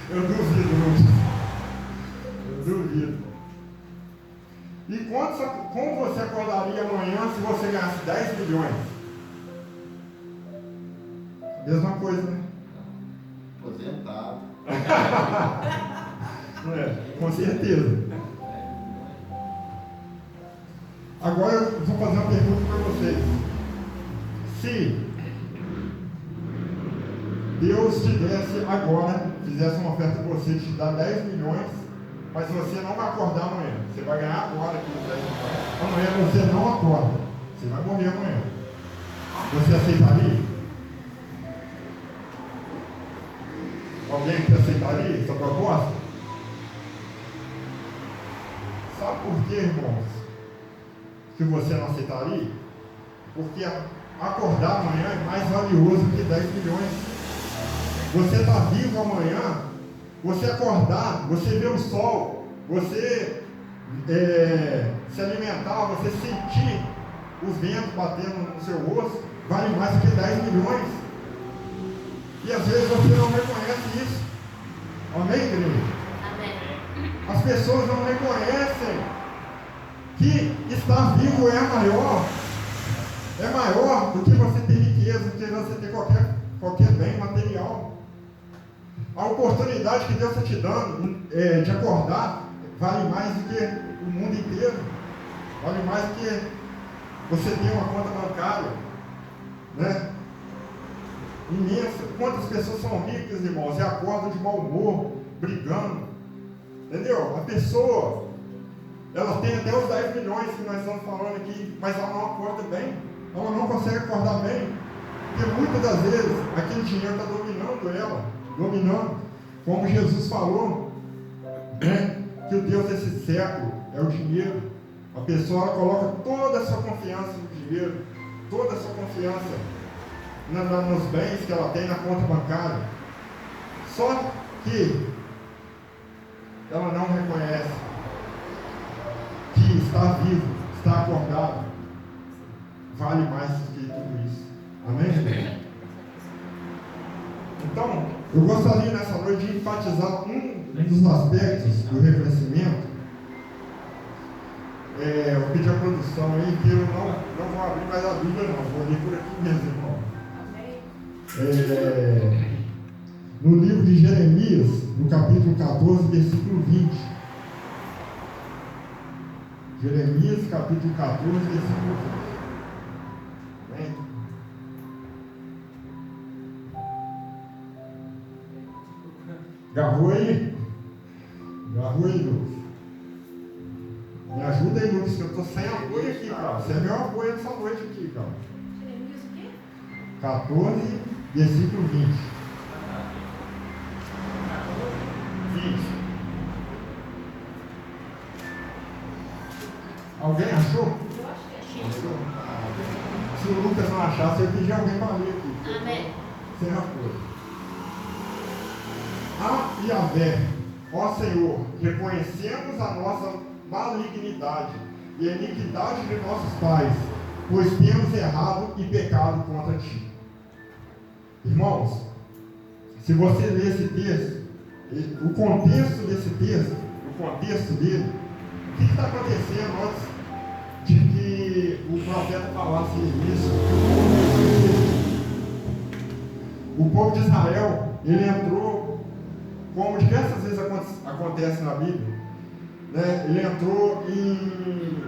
Eu duvido, Lúcio. Eu duvido. E como você acordaria amanhã se você ganhasse 10 milhões? Mesma coisa, né? Aposentado. Com certeza. Agora eu vou fazer uma pergunta para vocês. Se Deus te desse agora, fizesse uma oferta para você, te dar 10 milhões, mas você não vai acordar amanhã. Você vai ganhar agora aqueles 10 milhões. Amanhã você não acorda. Você vai morrer amanhã. Você aceitaria? Alguém que aceitaria essa proposta? Sabe por quê, irmãos? Que você não aceitaria? Porque acordar amanhã é mais valioso que 10 milhões. Você está vivo amanhã, você acordar, você ver o sol, você se alimentar, você sentir o vento batendo no seu rosto, vale mais que 10 milhões. E às vezes você não reconhece isso. Amém, igreja? Amém. As pessoas não reconhecem que estar vivo é maior do que você ter riqueza, do que você ter qualquer bem material. A oportunidade que Deus está te dando de acordar vale mais do que o mundo inteiro. Vale mais do que você ter uma conta bancária, né? Imensa. Quantas pessoas são ricas, irmãos, e acordam de mau humor, brigando? Entendeu? A pessoa, ela tem até os 10 milhões que nós estamos falando aqui, mas ela não acorda bem. Ela não consegue acordar bem. Porque muitas das vezes aquele dinheiro está dominando ela. Dominando. Como Jesus falou, né? Que o Deus desse século é o dinheiro. A pessoa coloca toda a sua confiança no dinheiro, toda a sua confiança nos bens que ela tem na conta bancária. Só que ela não reconhece que estar vivo, estar acordado, vale mais do que tudo isso. Amém? Então, eu gostaria nessa noite de enfatizar um dos aspectos do reconhecimento. Eu pedi a produção aí que eu não vou abrir mais a Bíblia, não. Vou ler por aqui mesmo, irmão. No livro de Jeremias, no capítulo 14, versículo 20. Jeremias, capítulo 14, versículo 20. Amém? Garrou aí? Garrou aí, Lucas? Me ajuda aí, Lucas, que eu estou sem apoio aqui, cara. Você é meu apoio nessa noite aqui, cara. Jeremias o quê? 14, versículo 20. 20. Alguém achou? Eu acho que achei. Se o Lucas não achasse, eu pedi alguém para ler aqui. Amém. Sem apoio. Yahvé, ó Senhor, reconhecemos a nossa malignidade e a iniquidade de nossos pais, pois temos errado e pecado contra ti. Irmãos, se você ler esse texto, o contexto desse texto, o contexto dele, o que está acontecendo antes de que o profeta falasse isso? O povo de Israel, ele entrou, como diversas vezes acontece na Bíblia, né? Ele entrou em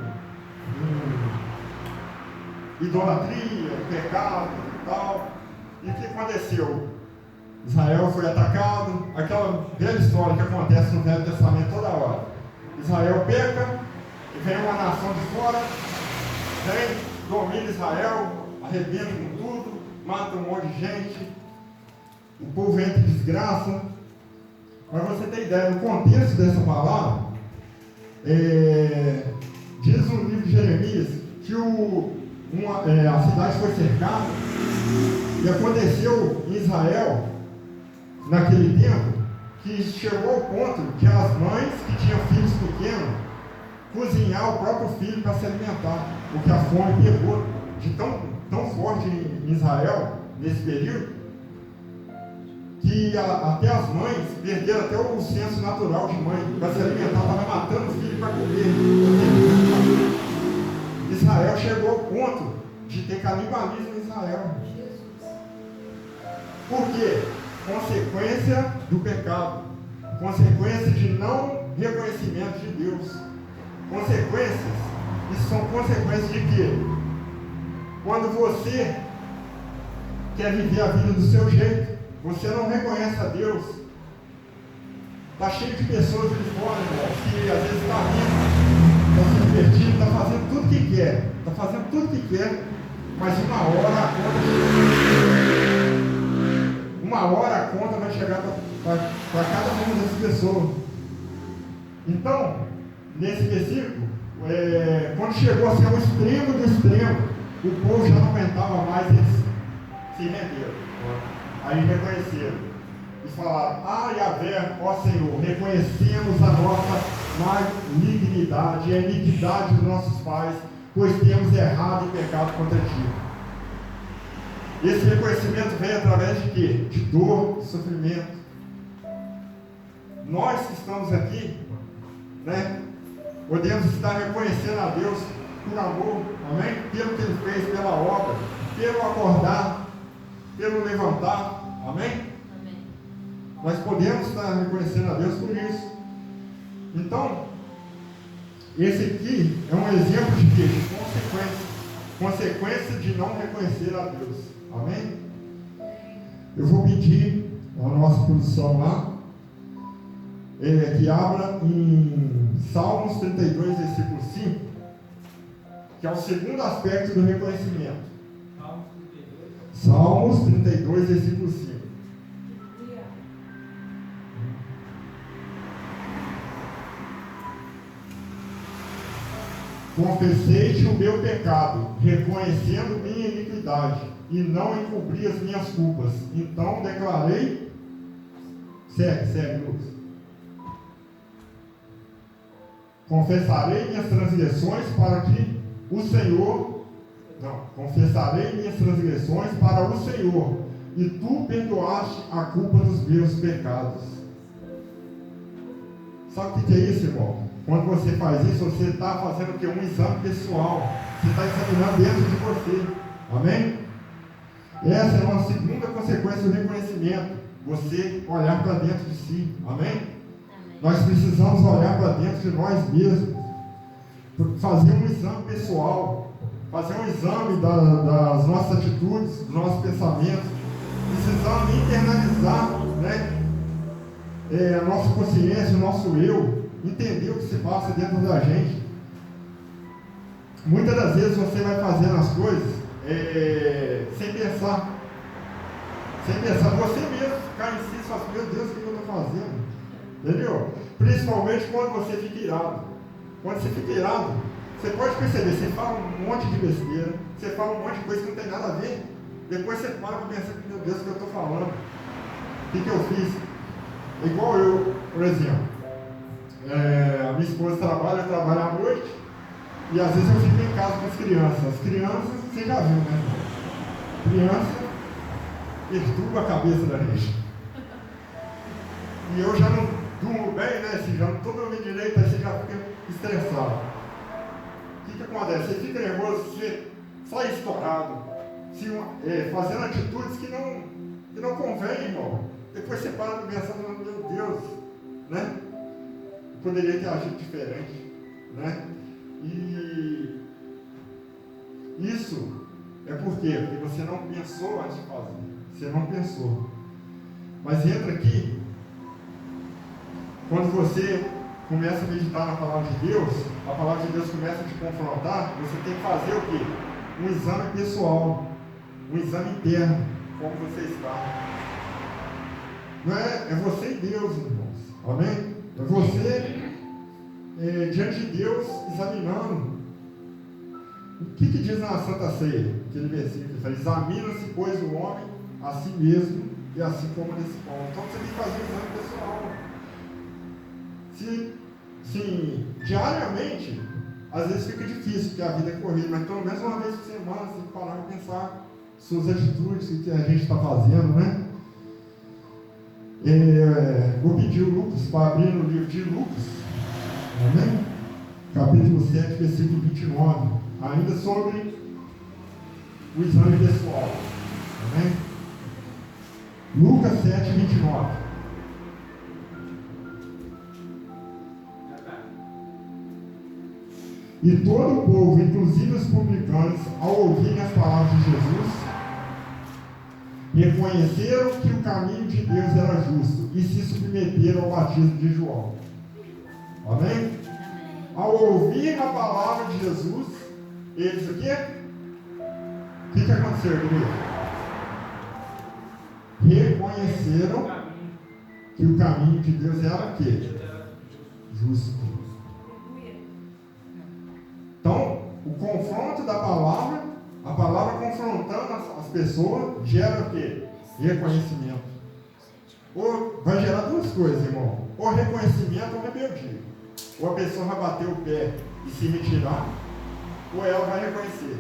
idolatria, pecado e tal. E o que aconteceu? Israel foi atacado, aquela velha história que acontece no Velho Testamento toda hora. Israel peca, e vem uma nação de fora, vem, domina Israel, arrebenta com tudo, mata um monte de gente, o povo entra em desgraça. Para você ter ideia, no contexto dessa palavra, diz no livro de Jeremias que a cidade foi cercada, e aconteceu em Israel, naquele tempo, que chegou ao ponto de as mães que tinham filhos pequenos cozinhar o próprio filho para se alimentar, porque a fome pegou de tão forte em Israel nesse período. que até as mães perderam até o senso natural de mãe. Para se alimentar, estava matando o filho para comer. Israel chegou ao ponto de ter canibalismo em Israel. Por quê? Consequência do pecado. Consequência de não reconhecimento de Deus. Consequências. Isso são consequências de quê? Quando você quer viver a vida do seu jeito, você não reconhece a Deus. Está cheio de pessoas ali fora, irmão, que às vezes está rindo, está se divertindo, está fazendo tudo que quer. Está fazendo tudo que quer, mas uma hora a conta vai chegar para cada uma dessas pessoas. Então, nesse versículo, quando chegou a ser o extremo do extremo, o povo já não aguentava mais, eles se renderam. Aí reconheceram e falaram: Yahvé, ó Senhor, reconhecemos a nossa malignidade e a iniquidade dos nossos pais, pois temos errado e pecado contra ti. Esse reconhecimento vem através de quê? De dor, de sofrimento. Nós que estamos aqui, né, podemos estar reconhecendo a Deus por amor, amém? Pelo que Ele fez, pela obra, pelo acordar, pelo levantar, amém? Amém. Nós podemos estar reconhecendo a Deus por isso. Então, esse aqui é um exemplo de quê? De consequência. Consequência de não reconhecer a Deus. Amém? Eu vou pedir a nossa produção lá, que abra em Salmos 32, versículo 5, que é o segundo aspecto do reconhecimento. Salmos 32, versículo 5. Confessei-te o meu pecado, reconhecendo minha iniquidade, e não encobri as minhas culpas. Então declarei. Segue, Lucas. Confessarei minhas transgressões para que o Senhor. Não, confessarei minhas transgressões para o Senhor, e tu perdoaste a culpa dos meus pecados. Sabe o que é isso, irmão? Quando você faz isso, você está fazendo o quê? Um exame pessoal. Você está examinando dentro de você. Amém? Essa é uma segunda consequência do reconhecimento. Você olhar para dentro de si. Amém? Amém. Nós precisamos olhar para dentro de nós mesmos. Fazer um exame pessoal. Fazer um exame das nossas atitudes, dos nossos pensamentos. Precisamos internalizar, né, a nossa consciência, o nosso eu. Entender o que se passa dentro da gente. Muitas das vezes você vai fazendo as coisas sem pensar. Você mesmo ficar em si e falar: meu Deus, o que eu estou fazendo? Entendeu? Principalmente quando você fica irado. Quando você fica irado, você pode perceber, você fala um monte de besteira, você fala um monte de coisa que não tem nada a ver. Depois você para e pensa: meu Deus, o que eu estou falando? O que eu fiz? Igual eu, por exemplo. A minha esposa trabalha, eu trabalho à noite, e às vezes eu fico em casa com as crianças. As crianças, você já viu, né? Criança perturba a cabeça da gente. E eu já não durmo bem, né? Assim, já não estou dormindo direito, aí você já fica estressado. O que acontece? Você fica nervoso, você sai estourado, fazendo atitudes que não convém, irmão. Depois você para e pensa: meu Deus, né? Poderia ter agido diferente, né? E isso é por quê? Porque você não pensou antes de fazer. Você não pensou. Mas entra aqui, quando você começa a meditar na palavra de Deus, a palavra de Deus começa a te confrontar, você tem que fazer o quê? Um exame pessoal, um exame interno, como você está. Não é você e Deus, irmãos. Amém? É você diante de Deus examinando. O que diz na Santa Ceia? Aquele versículo que fala: examina-se, pois, o homem a si mesmo, e assim como nesse pão. Então você tem que fazer um exame pessoal. Sim, diariamente, às vezes fica difícil, porque a vida é corrida, mas pelo menos uma vez por semana você tem que parar e pensar suas atitudes, o que a gente está fazendo, né? Vou pedir o Lucas para abrir no livro de Lucas, amém? Capítulo 7, versículo 29, ainda sobre o exame pessoal, amém? Lucas 7, 29. E todo o povo, inclusive os publicanos, ao ouvirem as palavras de Jesus, reconheceram que o caminho de Deus era justo e se submeteram ao batismo de João. Amém? Ao ouvir a palavra de Jesus, eles o quê? O que aconteceu, igreja? Reconheceram que o caminho de Deus era o quê? Justo. Então, o confronto da palavra, a palavra confrontando as pessoas, gera o quê? Reconhecimento. Ou vai gerar duas coisas, irmão. Ou reconhecimento ou rebeldia. Ou a pessoa vai bater o pé e se retirar, ou ela vai reconhecer.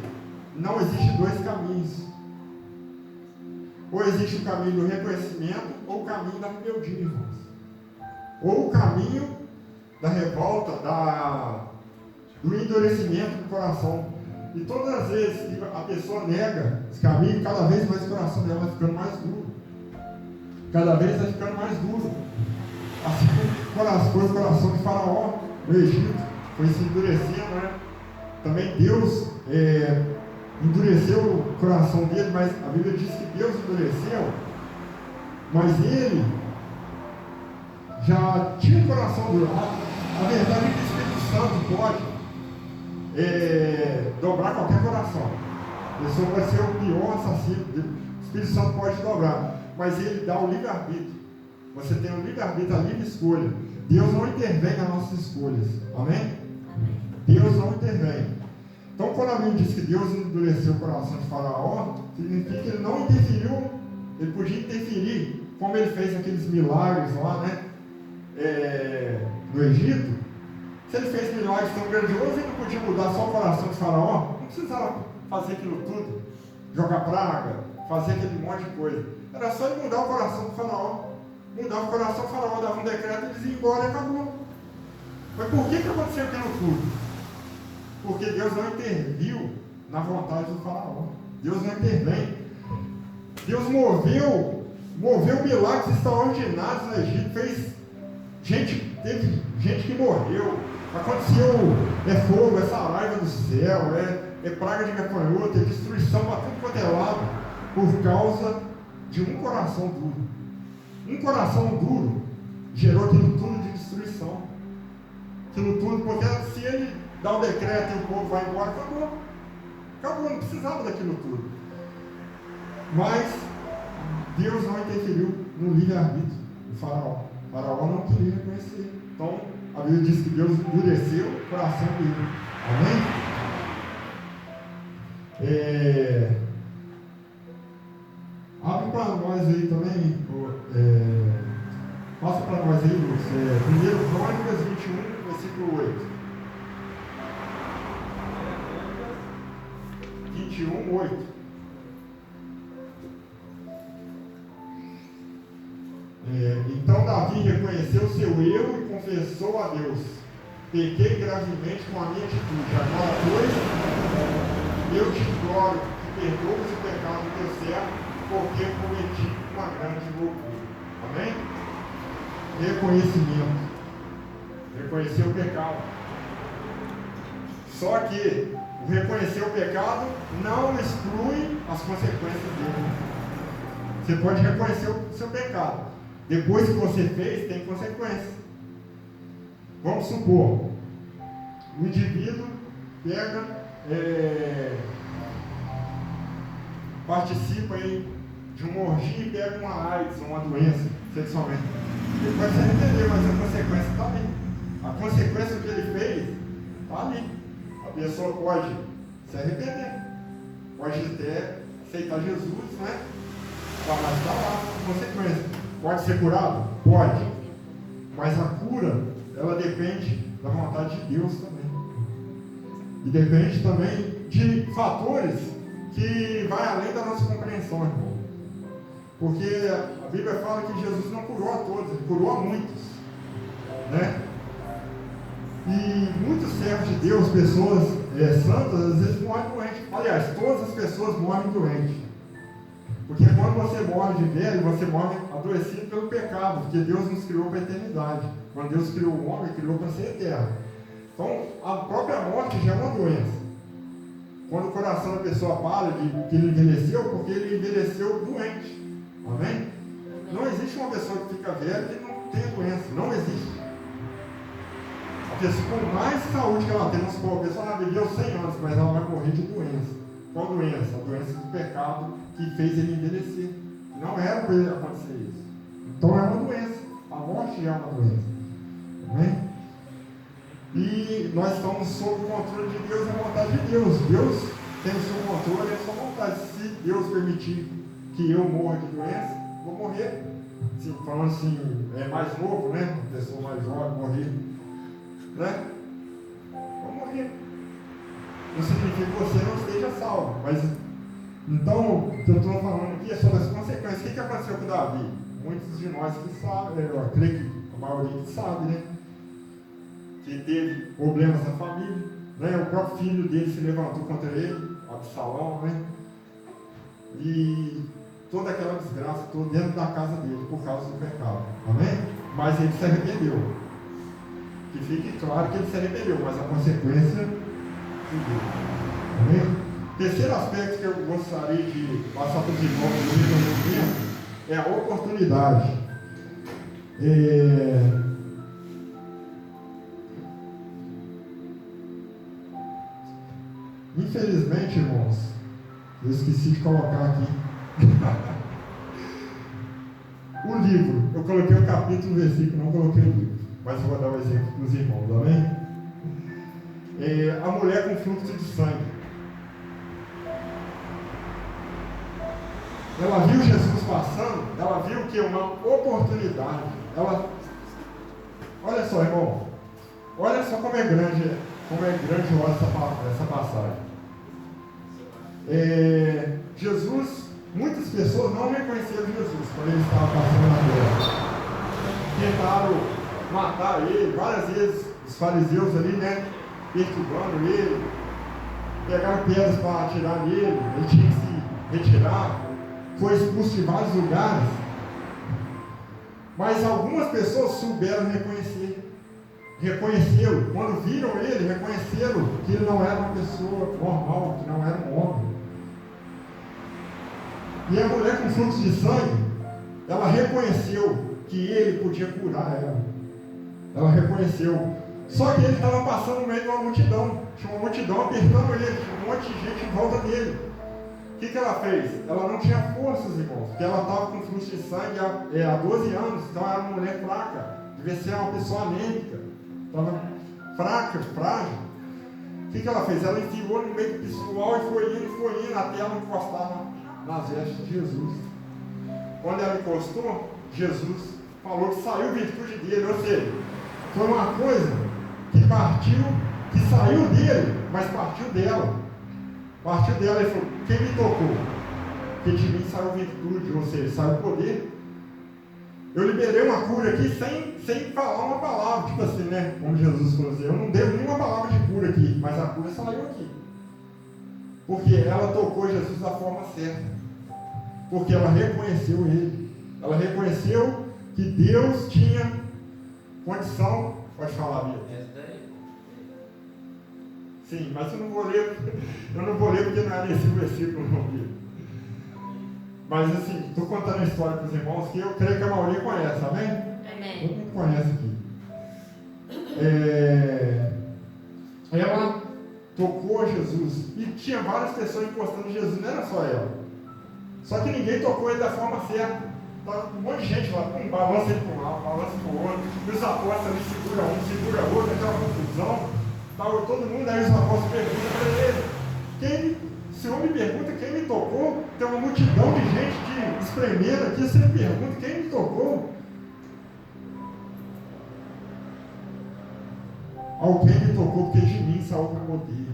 Não existe dois caminhos. Ou existe o caminho do reconhecimento, ou o caminho da rebeldia, irmãos. Ou o caminho da revolta, do endurecimento do coração. E todas as vezes que a pessoa nega esse caminho, cada vez mais o coração dela vai ficando mais duro. Cada vez vai ficando mais duro. Assim como o coração de Faraó no Egito foi se endurecendo, né? Também Deus endureceu o coração dele, mas a Bíblia diz que Deus endureceu, mas ele já tinha o coração duro. A verdade é que o Espírito Santo pode dobrar qualquer coração. A pessoa pode ser o pior assassino, o Espírito Santo pode dobrar, mas ele dá o livre-arbítrio. Você tem o livre-arbítrio, a livre escolha. Deus não intervém nas nossas escolhas. Amém? Deus não intervém. Então, quando a Bíblia diz que Deus endureceu o coração de Faraó, significa que ele não interferiu. Ele podia interferir, como ele fez aqueles milagres lá, né? No Egito. Se ele fez milagres tão grandiosos, ele não podia mudar só o coração de Faraó. Não precisava fazer aquilo tudo, jogar praga, fazer aquele monte de coisa. Era só ele mudar o coração do Faraó. Mudava o coração do Faraó, dava um decreto, eles iam embora e acabou. Mas por que aconteceu aquilo tudo? Porque Deus não interviu na vontade do Faraó. Deus não intervém. Deus moveu milagres extraordinários no Egito, teve gente que morreu. Aconteceu fogo, saraiva do céu, praga de gafanhoto, destruição para tudo quanto é lado, por causa de um coração duro. Um coração duro gerou aquilo tudo de destruição. Aquilo tudo, porque se ele dá um decreto e o povo vai embora, acabou. Acabou, não precisava daquilo tudo. Mas Deus não interferiu no livre-arbítrio do Faraó. O Faraó não queria reconhecer. Então, a Bíblia diz que Deus endureceu o coração dele. Amém? Abre para nós aí também. Passa para nós aí, Lucas. 1 Crônicas 21, versículo 8. 21, 8. Então Davi reconheceu seu erro e confessou a Deus: pequei gravemente com a minha atitude. Agora, pois, eu te imploro que perdoes o pecado do teu servo, porque cometi uma grande loucura. Amém? Reconhecimento. Reconhecer o pecado. Só que o reconhecer o pecado não exclui as consequências dele. Você pode reconhecer o seu pecado. Depois que você fez, tem consequências. Vamos supor, o indivíduo pega, participa aí de uma orgia e pega uma AIDS, uma doença sexualmente. Ele pode se arrepender, mas a consequência está ali. A consequência que ele fez está ali. A pessoa pode se arrepender, pode até aceitar Jesus, né? Mas está lá a consequência. Pode ser curado? Pode. Mas a cura, ela depende da vontade de Deus também. E depende também de fatores que vai além da nossa compreensão, irmão. Porque a Bíblia fala que Jesus não curou a todos, ele curou a muitos, né? E muitos servos de Deus, pessoas santas, às vezes morrem doentes. Aliás, todas as pessoas morrem doentes. Porque quando você morre de velho, você morre adoecido pelo pecado, porque Deus nos criou para a eternidade. Quando Deus criou o homem, Ele criou para ser eterno. Então, a própria morte já é uma doença. Quando o coração da pessoa para de que ele envelheceu, porque ele envelheceu doente. Amém? Não existe uma pessoa que fica velha que não tenha doença. Não existe. A pessoa, por mais saúde que ela tem, vamos supor, a pessoa viveu 100 anos, mas ela vai morrer de doença. Qual doença? A doença do pecado que fez ele envelhecer. Não era para ele acontecer isso. Então é uma doença. A morte é uma doença. Amém? E nós estamos sob o controle de Deus e a vontade de Deus. Deus tem o seu controle e a sua vontade. Se Deus permitir que eu morra de doença, vou morrer. Assim, falando assim, é mais novo, né? Uma pessoa mais jovem morrer. Né? Vou morrer. Não significa que você não esteja salvo. Mas, então, o que eu estou falando aqui é sobre as consequências. O que aconteceu com Davi? Muitos de nós que sabem, eu acredito que a maioria que sabe, né? Que teve problemas na família, né? O próprio filho dele se levantou contra ele, Absalão, né? E toda aquela desgraça, toda dentro da casa dele, por causa do pecado. Amém? Mas ele se arrependeu. Que fique claro que ele se arrependeu, mas a consequência ficou. Amém? Terceiro aspecto que eu gostaria de passar para os irmãos é a oportunidade. Infelizmente, irmãos, eu esqueci de colocar aqui o livro. Eu coloquei o capítulo, o versículo, não coloquei o livro. Mas eu vou dar um exemplo para os irmãos, amém? A mulher com fluxo de sangue. Ela viu Jesus passando, ela viu que uma oportunidade. Olha só, irmão, olha só como é grandiosa essa passagem. Jesus, muitas pessoas não reconheceram Jesus quando ele estava passando na terra. Tentaram matar ele várias vezes, os fariseus ali, né, perturbando ele, pegaram pedras para atirar nele, ele tinha que se retirar, foi expulso de vários lugares, mas algumas pessoas souberam reconheceram, quando viram ele, reconheceram que ele não era uma pessoa normal, que não era um homem. E a mulher com fluxo de sangue, ela reconheceu que ele podia curar ela. Ela reconheceu. Só que ele estava passando no meio de uma multidão. Tinha uma multidão apertando ele, tinha um monte de gente em volta dele. O que ela fez? Ela não tinha forças, irmãos, porque ela estava com fluxo de sangue há 12 anos, então era uma mulher fraca, devia ser uma pessoa anêmica, estava fraca, frágil. O que ela fez? Ela enfiou no meio do pessoal e foi indo até ela encostar nas vestes de Jesus. Quando ela encostou, Jesus falou que saiu virtude dele, ou seja, foi uma coisa que saiu dele, mas partiu dela. Partiu dela e falou: quem me tocou? Porque de mim saiu virtude, ou seja, saiu poder. Eu liberei uma cura aqui sem falar uma palavra, tipo assim, né? Como Jesus falou assim, eu não dei nenhuma palavra de cura aqui, mas a cura saiu aqui. Porque ela tocou Jesus da forma certa. Porque ela reconheceu ele. Ela reconheceu que Deus tinha condição. Pode falar, Bia. Sim, mas eu não vou ler porque não é nesse versículo, não, Bia. Mas assim, estou contando a história para os irmãos que eu creio que a maioria conhece, amém? Amém. Todo mundo conhece aqui. Ela tocou a Jesus e tinha várias pessoas encostando em Jesus, não era só ela. Só que ninguém tocou ele da forma certa. Tava um monte de gente lá, balança ele para um lado, balança para o outro, e os apóstolos ali segura um, segura outro, aquela confusão. Tava todo mundo, aí os apóstolos perguntam para ele: se o homem pergunta quem me tocou, tem uma multidão de gente te espremendo aqui, você pergunta quem me tocou. Alguém me tocou porque de mim saiu o poder.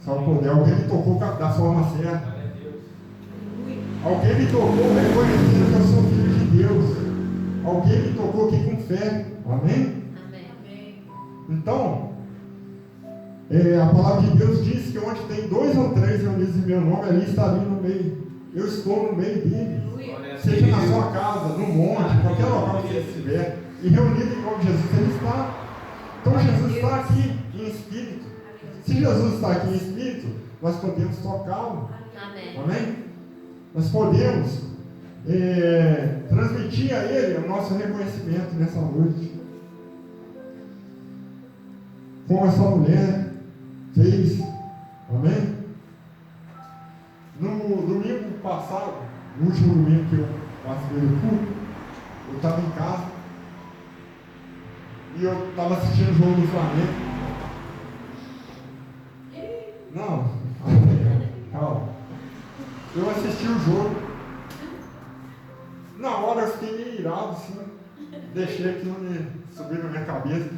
Saiu o poder, alguém me tocou da forma certa. Alguém me tocou reconhecendo que eu sou filho de Deus. Alguém me tocou aqui com fé. Amém? Amém. Então, a palavra de Deus diz que onde tem 2 ou 3 reunidos em meu nome, ali estaria no meio. Eu estou no meio dele. Seja na sua casa, no monte, em qualquer local que você estiver, e reunido em nome de Jesus, ele está. Então Jesus está aqui em espírito. Se Jesus está aqui em espírito, nós podemos tocá-lo. Amém. Amém? Nós podemos transmitir a Ele o nosso reconhecimento nessa noite. Como essa mulher fez. Amém? No domingo passado, no último domingo que eu participei do culto, eu estava em casa e eu estava assistindo o jogo do Flamengo. Não, calma. Eu assisti o jogo. Na hora eu fiquei meio irado, assim. Deixei aquilo subir na minha cabeça.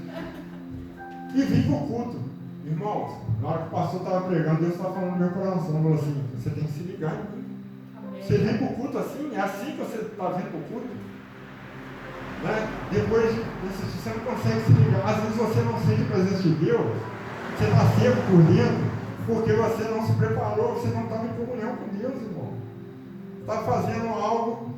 E vim para o culto. Irmãos, na hora que o pastor estava pregando, Deus estava falando no meu coração. Falou assim: você tem que se ligar em mim. Você vem para o culto assim? É assim que você está vindo para o culto? Né? Depois disso, você não consegue se ligar. Às vezes você não sente a presença de Deus. Você está seco por dentro. Porque você não se preparou, você não estava em comunhão com Deus, irmão. Está fazendo algo,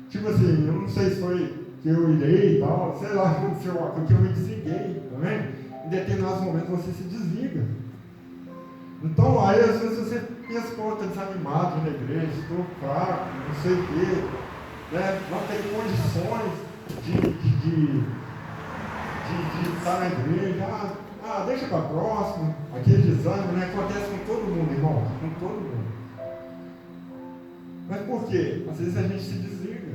tipo assim, eu não sei se foi que eu irei e tal, sei lá, aconteceu algo, porque eu me desliguei, tá vendo? Em determinados momentos você se desliga. Então, aí às vezes você pensa, pô, estou desanimado na igreja, estou fraco, não sei o quê, né? Não tem condições de estar na igreja. Deixa para próximo, aquele desânimo, né? Acontece com todo mundo, irmão, com todo mundo. Mas por quê? Às vezes a gente se desliga.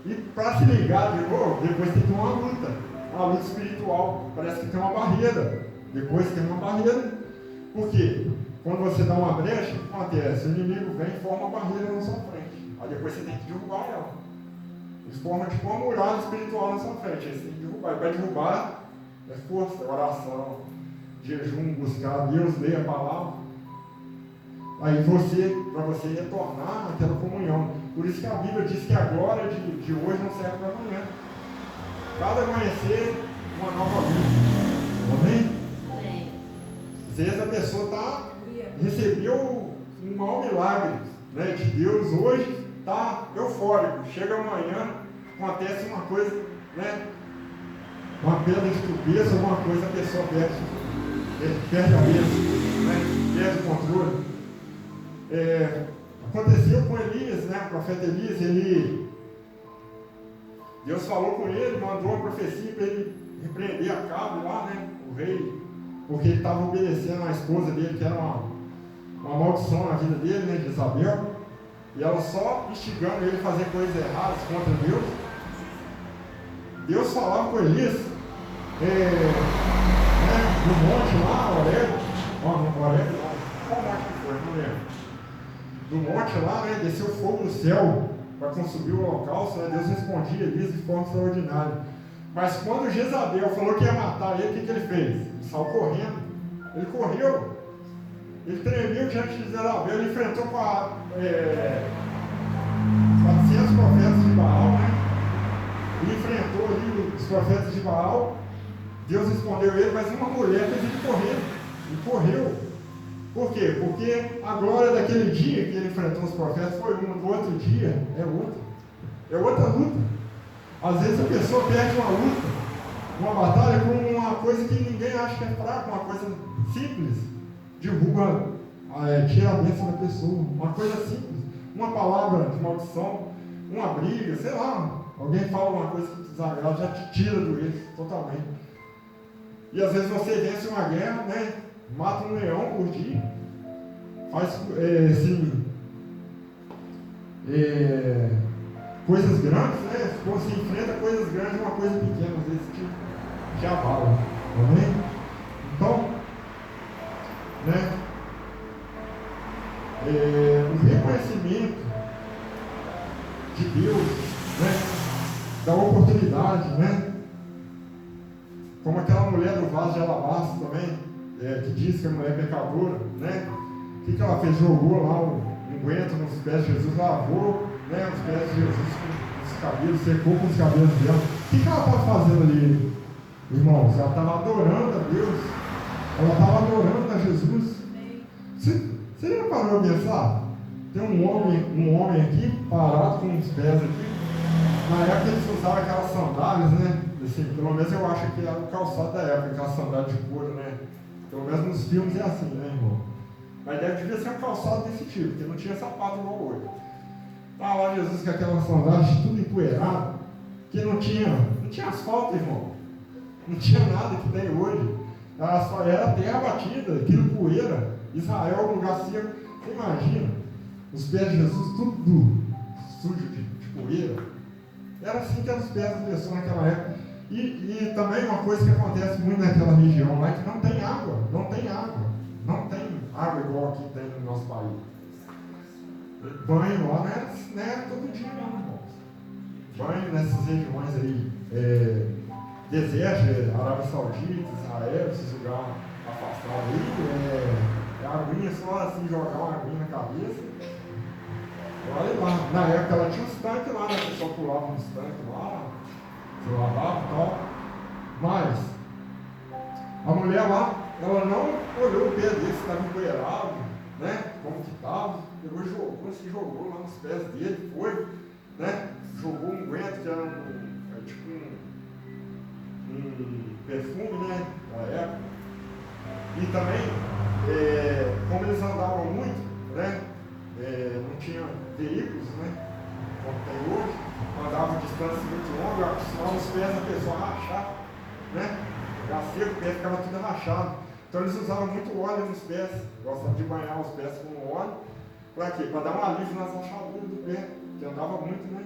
E para se ligar de novo, depois tem que ter uma luta espiritual. Parece que tem uma barreira. Depois tem uma barreira. Por quê? Quando você dá uma brecha, o que acontece? O inimigo vem e forma uma barreira na sua frente. Aí depois você tem que derrubar ela. Eles formam tipo uma muralha espiritual na sua frente. Aí você tem que derrubar. E para derrubar, é força, oração, jejum, buscar Deus, ler a palavra. Aí para você retornar àquela comunhão. Por isso que a Bíblia diz que a glória de hoje não serve para amanhã. Cada amanhecer, uma nova vida. Amém? Amém. Às vezes a pessoa recebeu um mau milagre, né, de Deus hoje, está eufórico. Chega amanhã, acontece uma coisa, né? Uma pedra de tropeço, alguma coisa, a pessoa perde a mesa, né? Perde o controle. Aconteceu com Elias, né? O profeta Elias, Deus falou com ele, mandou uma profecia para ele repreender Acabe lá, né? O rei, porque ele estava obedecendo a esposa dele, que era uma maldição na vida dele, né? De Isabel, e ela só instigando ele a fazer coisas erradas contra Deus. Deus falava com Elias, no monte lá, Horebe, qual monte que foi, não lembro. Do monte lá, né, desceu fogo do céu para consumir o holocausto, né, Deus respondia Elias de forma extraordinária. Mas quando Jezabel falou que ia matar ele, o que ele fez? Ele saiu correndo, ele correu, ele tremeu diante de Jezabel, ele enfrentou 400 profetas de Baal, né? Ele enfrentou ali os profetas de Baal. Deus respondeu ele, mas uma mulher fez ele correr. Ele correu. Por quê? Porque a glória daquele dia que ele enfrentou os profetas foi uma, do outro dia é outra. É outra luta. Às vezes a pessoa perde uma luta, uma batalha com uma coisa que ninguém acha que é fraca, uma coisa simples. Derruba, tira a bênção da pessoa. Uma coisa simples. Uma palavra de maldição, uma briga, sei lá. Alguém fala uma coisa que te desagrada, já te tira do eixo totalmente. E às vezes você vence uma guerra, né? Mata um leão por dia, faz coisas grandes, né? Quando se enfrenta coisas grandes, uma coisa pequena, às vezes te abala. Amém? Então, né? O reconhecimento de Deus, né? Da oportunidade, né? Como aquela mulher do vaso de alabastro também, que diz que a mulher é pecadora, né? O que ela fez? Jogou lá um unguento nos pés de Jesus, lavou, né, os pés de Jesus com os cabelos, secou com os cabelos dela. O que ela estava fazendo ali, irmãos? Ela estava adorando a Deus. Ela estava adorando a Jesus. Você já parou de pensar? Tem um homem aqui, parado com os pés aqui. Na época eles usavam aquelas sandálias, né? Assim, pelo menos eu acho que era o calçado da época, aquelas sandálias de couro, né? Pelo menos nos filmes é assim, né, irmão? Mas devia ser um calçado desse tipo, porque não tinha sapato igual hoje. Estava lá Jesus com aquelas sandálias tudo empoeirado, que não tinha asfalto, irmão. Não tinha nada que tem hoje. Ela só era terra batida, aquilo poeira. Israel, um lugar seco. Você imagina? Os pés de Jesus tudo sujo de poeira. Era assim que eram os pés das pessoas naquela época. E também uma coisa que acontece muito naquela região lá é que não tem água. Não tem água. Não tem água igual aqui tem no nosso país. Banho lá não era todo dia não, irmãos. Banho nessas regiões aí, deserto, Arábia Saudita, Israel, esses lugares afastados aí, aguinha só assim, jogar uma aguinha na cabeça. Olha lá, na época ela tinha uns tanques lá, né? O pessoal pulava uns tanques lá, se lavava e tal. Mas a mulher lá, ela não olhou o pé dele, se estava empoeirado, né? Como que estava, pegou e jogou lá nos pés dele, foi, né? Jogou um guento que era tipo um perfume, né? Da época. E também, como eles andavam muito, né? Não tinha veículos, né? Como tem hoje, andavam distâncias muito longas, acostumavam os pés da pessoa a rachar, né? Já seco, o pé ficava tudo rachado. Então eles usavam muito óleo nos pés, gostavam de banhar os pés com óleo. Para quê? Para dar um alívio nas rachaduras do pé, que andava muito, né?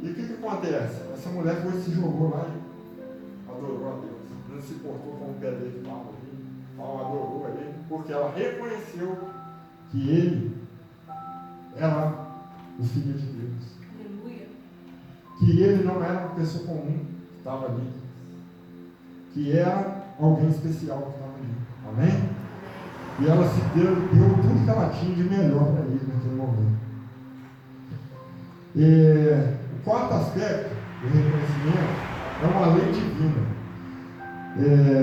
E o que acontece? Essa mulher foi e se jogou lá e adorou a Deus. Não se portou com o pé dele mal ali, adorou ele, porque ela reconheceu que ele era o Filho de Deus. Aleluia. Que ele não era uma pessoa comum que estava ali. Que era alguém especial que estava ali. Amém? E ela se deu tudo que ela tinha de melhor para ele naquele momento. O quarto aspecto do reconhecimento é uma lei divina.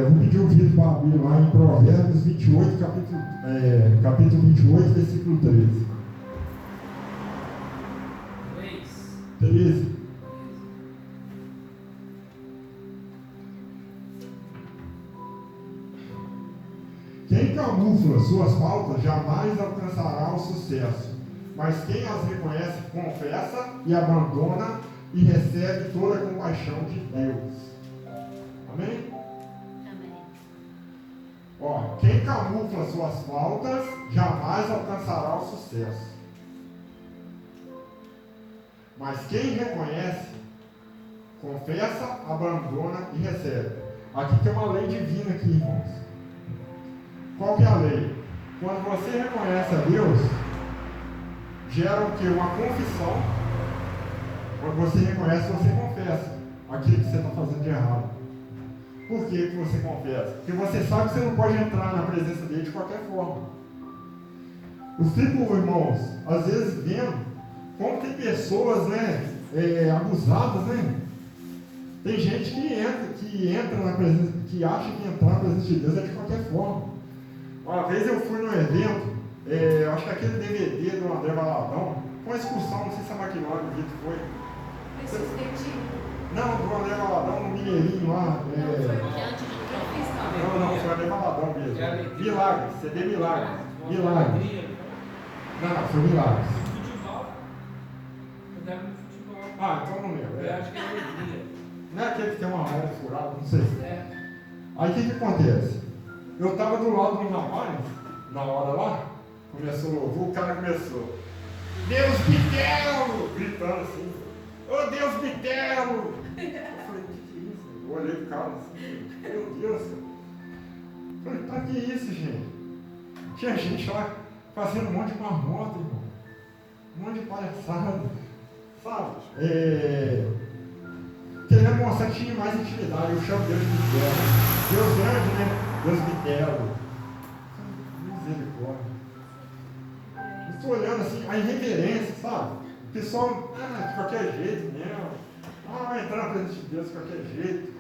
Vou pedir o Vitor para abrir lá em Provérbios 28, capítulo 28, versículo 13. 13. Quem camufla suas faltas jamais alcançará o sucesso, mas quem as reconhece, confessa e abandona e recebe toda a compaixão de Deus. Amém? Quem camufla suas faltas jamais alcançará o sucesso. Mas quem reconhece, confessa, abandona e recebe. Aqui tem uma lei divina aqui, irmãos. Qual que é a lei? Quando você reconhece a Deus, gera o quê? Uma confissão. Quando você reconhece, você confessa aquilo que você está fazendo de errado. Por que você confessa? Porque você sabe que você não pode entrar na presença dele de qualquer forma. Eu fico, irmãos, às vezes vendo como tem pessoas, né, abusadas, né? Tem gente que entra na presença, que acha que entrar na presença de Deus é de qualquer forma. Uma vez eu fui num evento, acho que aquele DVD do André Valadão, com uma excursão, não sei se a Maquinória do Vitor foi. Não, do André Valadão, no Mineirinho lá. Não, foi o André Valadão mesmo. Milagres, CD Milagres. Milagres. Não, foi Milagres. Então não lembro. Eu acho que é alegria. Não é aquele que tem uma mão furada, não sei. Aí o que acontece? Eu estava do lado do rapaz, na hora lá, começou o louvor, o cara começou, Deus Bitelo! Gritando assim, ô Deus Bitelo! Eu falei, que é isso? Eu olhei pro cara assim, meu Deus! Eu falei, pra que isso, gente? Tinha gente lá fazendo um monte de marmota, irmão. Um monte de palhaçada, sabe? Querendo mostrar que tinha mais intimidade. Eu chamo Deus de Bitelo. Deus grande, né? Deus Bitelo. Misericórdia. estou olhando assim, a irreverência, sabe? O pessoal, de qualquer jeito mesmo. Vai entrar na presença de Deus de qualquer jeito.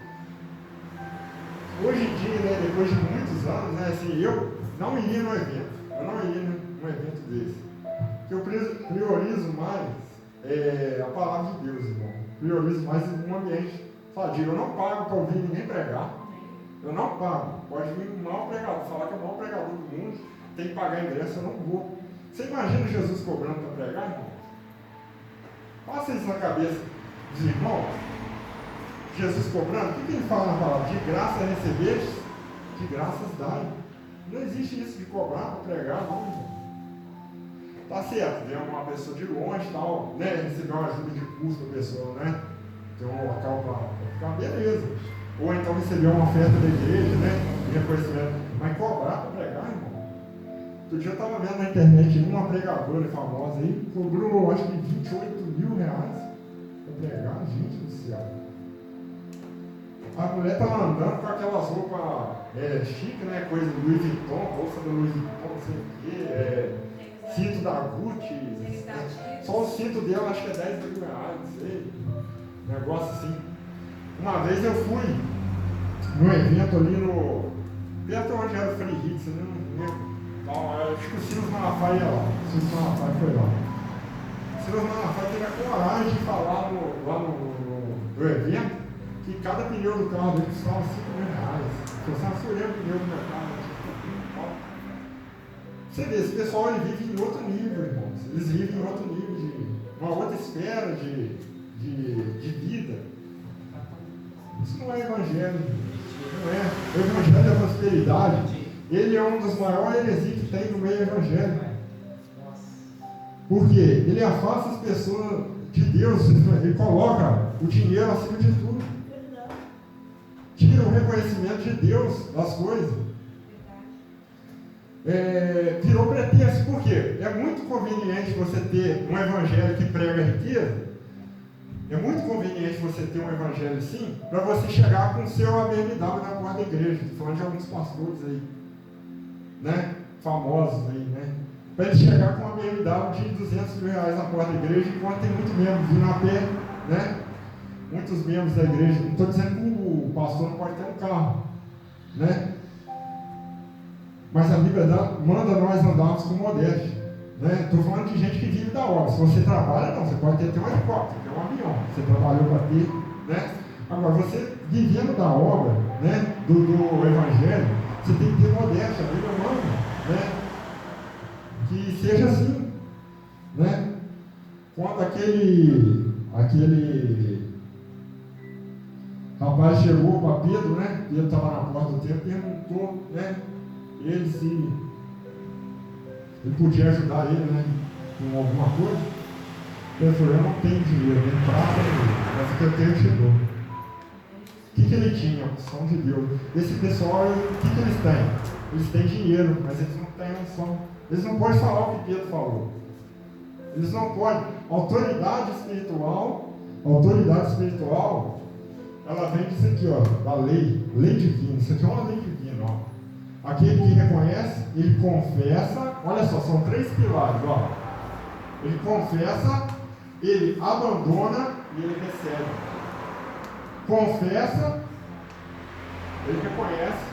Hoje em dia, né, depois de muitos anos, né, assim, eu não iria no evento. Eu não iria num evento desse. Porque eu priorizo mais a palavra de Deus, irmão. Priorizo mais um ambiente sadio. Eu não pago para ouvir ninguém pregar. Eu não pago. Pode vir um mau pregador, falar que é o maior pregador do mundo, tem que pagar ingresso, eu não vou. Você imagina Jesus cobrando para pregar, irmão? Passa isso na cabeça dos irmãos. Jesus cobrando, o que ele fala na palavra? De graça receberes, de graças dai. Não existe isso de cobrar para pregar, não, irmão. Tá certo, vem uma pessoa de longe, tal, né? Receber uma ajuda de custo da pessoa, né? Tem um local para ficar, beleza. Ou então receber uma oferta da igreja, né? Reconhecimento. Mas cobrar para pregar, irmão. Outro dia eu estava vendo na internet uma pregadora famosa aí, cobrou acho que 28 mil reais para pregar, gente do céu. A mulher estava andando com aquelas roupas chiques, né? Coisa do Louis Vuitton, bolsa do Louis Vuitton, não sei o quê, cinto da Gucci. Só o cinto dela acho que é 10 mil reais, não sei. Negócio assim. Uma vez eu fui num evento ali perto onde era o Free Hits, né? Não lembro. Então, acho que o Silas Malafaia ia lá. O Silas Malafaia foi lá. O Silas Malafaia teve a coragem de falar lá no evento que cada pneu do carro dele custava 5 mil reais. Se você assurei o pneu do meu carro, você vê, esse pessoal ele vive em outro nível, irmãos. Eles vivem em outro nível, de uma outra esfera de vida. Isso não é evangelho, não é. O evangelho da prosperidade, ele é um dos maiores heresias que tem no meio evangélico. Por quê? Ele afasta as pessoas de Deus, ele coloca o dinheiro acima de tudo. Tira o reconhecimento de Deus das coisas. Virou pretexto. Por quê? É muito conveniente você ter um evangelho que prega riqueza. É muito conveniente você ter um evangelho assim, para você chegar com o seu BMW na porta da igreja. Estou falando de alguns pastores aí, né? Famosos aí, né? Para ele chegar com uma BMW de 200 mil reais na porta da igreja, enquanto tem muito membro vindo a pé, né? Muitos membros da igreja. Não estou dizendo que o pastor não pode ter um carro, né? Mas a Bíblia manda nós andarmos com modéstia. Estou falando de gente que vive da obra. Se você trabalha, não, você pode ter um helicóptero, ter um avião. Você trabalhou para ter, né? Agora, você vivendo da obra, né? Do evangelho, você tem que ter modéstia. A Bíblia manda, né? Que seja assim, né? Quando aquele rapaz chegou para Pedro, né? Pedro estava na porta do templo e perguntou, né? Ele se ele podia ajudar ele, né? Com alguma coisa. Ele falou, eu não tenho dinheiro, nem prata, mas o que eu tenho eu te dou. O que ele tinha? A unção de Deus. Esse pessoal, o que eles têm? Eles têm dinheiro, mas eles não têm unção. Eles não podem falar o que Pedro falou. Eles não podem. Autoridade espiritual, ela vem disso aqui, ó, da lei divina. Isso aqui é uma lei divina, ó. Aquele que reconhece, ele confessa, olha só, são 3 pilares, ó. Ele confessa, ele abandona e ele recebe. Confessa, ele reconhece.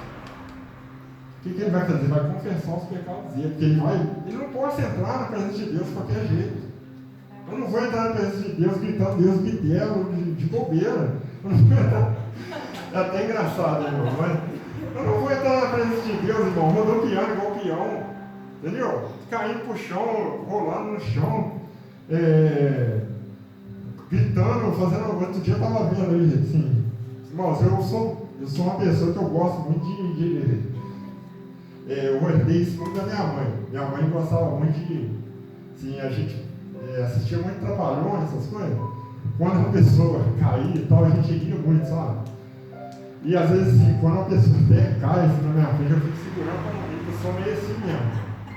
O que ele vai fazer? Vai confessar os pecados dele, porque ele não pode entrar na presença de Deus de qualquer jeito. Eu não vou entrar na presença de Deus gritando Deus me deu de bobeira. É até engraçado, irmão, mas eu não vou entrar na presença de Deus, irmão, rodopiando igual peão, entendeu? Caindo pro chão, rolando no chão, gritando, fazendo. Outro dia eu estava vendo aí, assim, irmãos, eu sou uma pessoa que eu gosto muito eu herdei isso muito da minha mãe. Minha mãe gostava muito de, assim, a gente assistia muito Trapalhões, essas coisas. Quando uma pessoa caía e tal, a gente ria muito, sabe? E às vezes, assim, quando uma pessoa até cai assim, na minha frente, eu fico segurando para não rir, eu sou meio assim mesmo.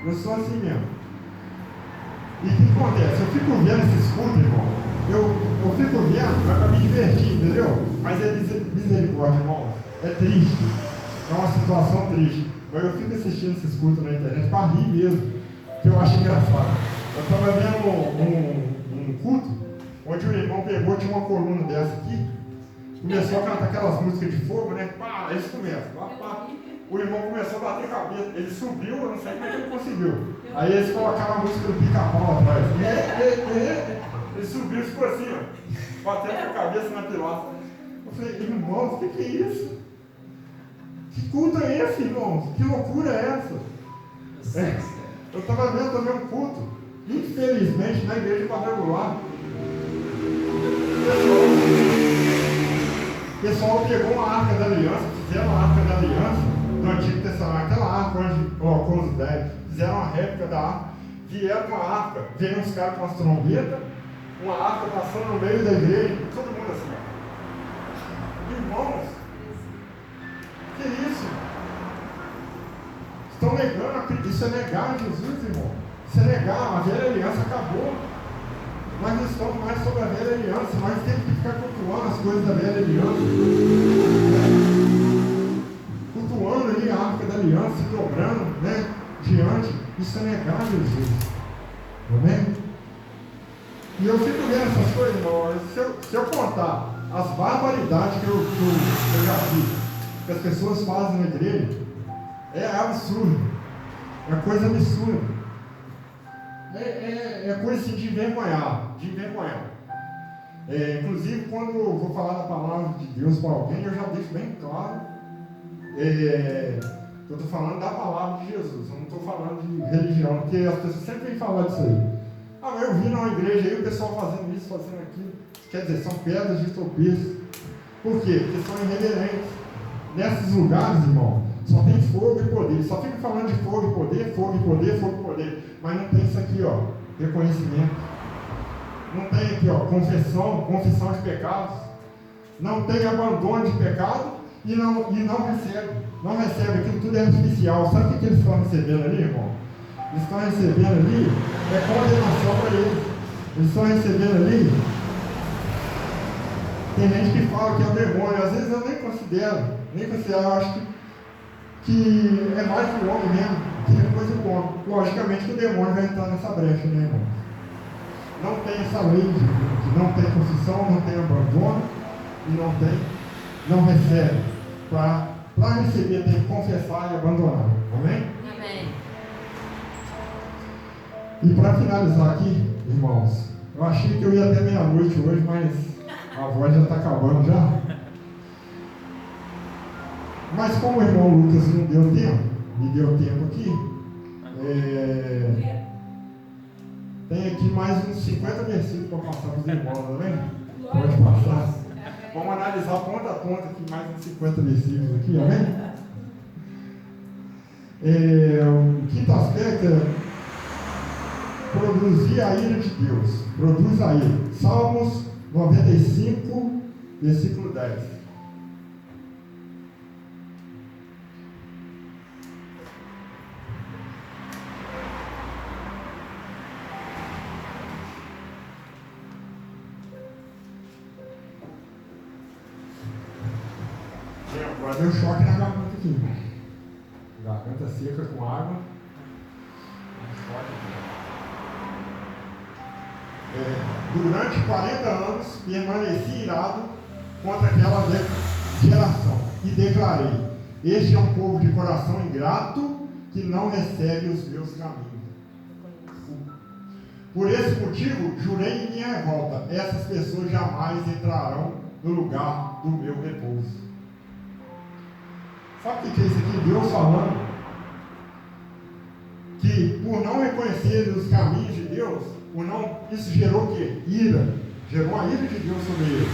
Eu sou assim mesmo. E o que acontece? Eu fico vendo esses cultos, irmão. Eu fico vendo para me divertir, entendeu? Mas é misericórdia, irmão. É triste. É uma situação triste. Mas eu fico assistindo esses cultos na internet para rir mesmo. Que eu acho engraçado. Eu estava vendo um culto, onde o irmão pegou, tinha uma coluna dessa aqui, começou a cantar aquelas músicas de fogo, né? Pá, eles começam, pá, pá. O irmão começou a bater a cabeça, ele subiu, eu não sei como é que ele conseguiu. Aí eles colocaram a música do Pica-Pau atrás. Ele subiu e ficou assim, ó, batendo a cabeça na pilota. Eu falei, irmãos, o que é isso? Que culto é esse, irmãos? Que loucura é essa? Eu estava vendo também um culto, infelizmente, na igreja quadrangular. O pessoal pegou uma arca da aliança, fizeram a arca da aliança do Antigo Testamento, aquela arca onde colocou os 10, fizeram uma réplica da arca, vieram com a arca, veio uns caras com as trombetas, uma arca passando no meio da igreja, todo mundo assim, ó. Irmãos, que isso? Estão negando, isso é negar Jesus, irmão. Isso é negar, a velha aliança acabou. Nós não estamos mais sobre a velha aliança, nós temos que ficar cultuando as coisas da velha aliança. Cultuando ali a arca da aliança, se dobrando, né, diante. Isso é negar Jesus. Amém? E eu fico vendo essas coisas, irmão. Se eu contar as barbaridades que eu já vi, que as pessoas fazem na igreja, é absurdo. É coisa absurda. É coisa assim de envergonhar. Inclusive, quando eu vou falar da palavra de Deus para alguém, eu já deixo bem claro que eu estou falando da palavra de Jesus. Eu não estou falando de religião, porque as pessoas sempre vêm falar disso aí. Ah, mas eu vi numa igreja aí o pessoal fazendo isso, fazendo aquilo. Quer dizer, são pedras de tropeço. Por quê? Porque são irreverentes. Nesses lugares, irmão, só tem fogo e poder. Só fica falando de fogo e poder, fogo e poder, fogo e poder. Mas não tem isso aqui, ó, reconhecimento. Não tem aqui, ó, confissão de pecados. Não tem abandono de pecado e não recebe. Não recebe, aquilo tudo é artificial. Sabe o que eles estão recebendo ali, irmão? Eles estão recebendo ali, é condenação para eles. Eles estão recebendo ali. Tem gente que fala que é o demônio. Às vezes eu nem considero, eu acho que é mais que o homem mesmo, que é coisa do homem. Logicamente que o demônio vai entrar nessa brecha, né, irmão? Não tem essa lei de não tem confissão, não tem abandono e não recebe. Para receber tem que confessar e abandonar. Amém? Amém. E para finalizar aqui, irmãos, eu achei que eu ia até meia-noite hoje, mas a voz já está acabando já. Mas como o irmão Lucas não deu tempo, me deu tempo aqui, tem aqui mais uns 50 versículos para passar para os irmãos, também? Pode passar. Vamos analisar ponta a ponta aqui, mais uns 50 versículos aqui, amém? O quinto aspecto é produzir a ira de Deus. Produz a ira. Salmos 95, versículo 10. Agora deu choque na garganta aqui. Garganta seca com água. Durante 40 anos permaneci irado contra aquela geração e declarei: este é um povo de coração ingrato que não recebe os meus caminhos. Por esse motivo, jurei em minha revolta: essas pessoas jamais entrarão no lugar do meu repouso. Sabe o que é isso aqui? Deus falando que por não reconhecer os caminhos de Deus, isso gerou o quê? Ira. Gerou a ira de Deus sobre eles.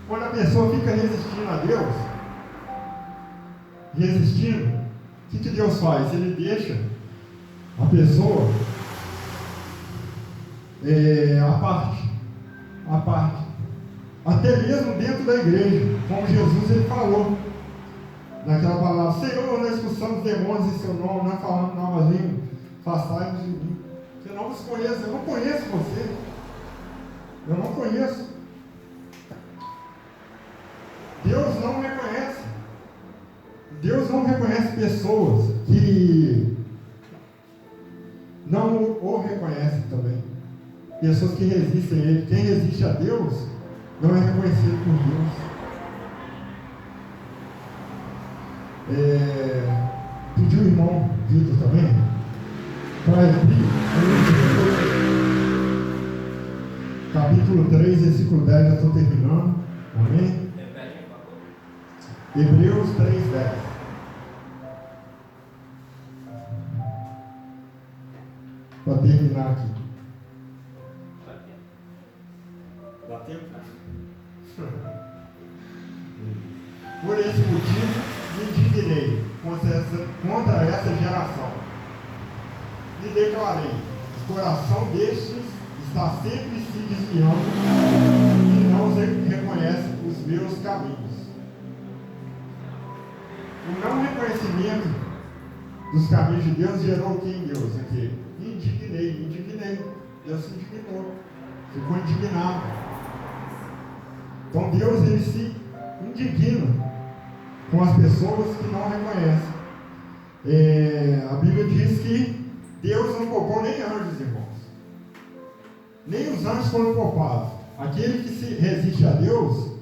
Quando a pessoa fica resistindo a Deus, o que Deus faz? Ele deixa a pessoa a parte. Até mesmo dentro da igreja, como Jesus ele falou. Naquela palavra: Senhor, nós expulsamos demônios em seu nome, nós falamos novas línguas, afastai-nos de mim. Você não nos conhece, eu não conheço você. Eu não conheço. Deus não reconhece. Deus não reconhece pessoas que não reconhecem também. Pessoas que resistem a Ele. Quem resiste a Deus não é reconhecido por Deus. Pediu o irmão Vitor também para abrir capítulo 3, versículo 10, já estou terminando. Amém? Hebreus 3, 10. Para terminar aqui. Dá tempo? Por esse motivo, me indignei contra essa geração. E declarei: o coração destes está sempre se desviando e não reconhece os meus caminhos. O não reconhecimento dos caminhos de Deus gerou o que em Deus? Aqui. Me indignei. Deus se indignou. Ficou indignado. Então Deus, ele se indigna com as pessoas que não reconhecem. A Bíblia diz que Deus não poupou nem anjos, irmãos. Nem os anjos foram poupados. Aquele que se resiste a Deus,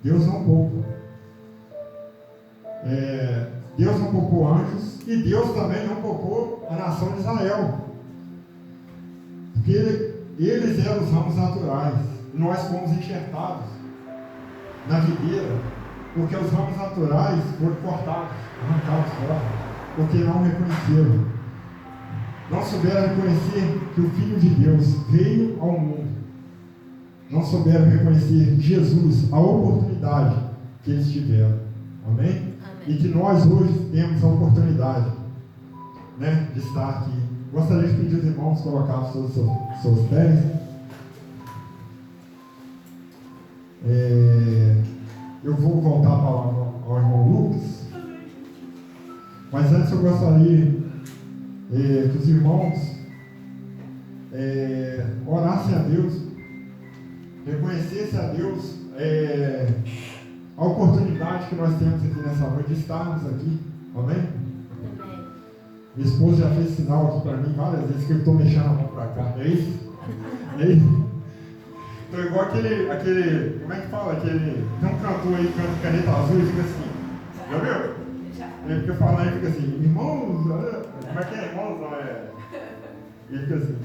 Deus não poupa. Deus não poupou anjos e Deus também não poupou a nação de Israel. Porque eles eram os ramos naturais. Nós fomos enxertados na videira, porque os ramos naturais foram cortados, arrancados fora, porque não reconheceram. Não souberam reconhecer que o Filho de Deus veio ao mundo. Não souberam reconhecer Jesus, a oportunidade que eles tiveram. Amém? Amém. E que nós hoje temos a oportunidade, né, de estar aqui. Gostaria de pedir aos irmãos colocar seus pés. Eu vou voltar a palavra ao irmão Lucas. Mas antes eu gostaria que os irmãos orassem a Deus, reconhecessem a Deus a oportunidade que nós temos aqui nessa noite de estarmos aqui. Amém? Amém. Minha esposa já fez sinal aqui para mim várias vezes que eu estou mexendo a mão para cá. É isso? É isso? Estou igual aquele. Como é que fala? Tem um cantor aí que canta Caneta Azul e fica assim. Já viu? Já. Ele fica falando e fica assim: irmãos, como é que é? Irmãos, não é? Ele fica assim.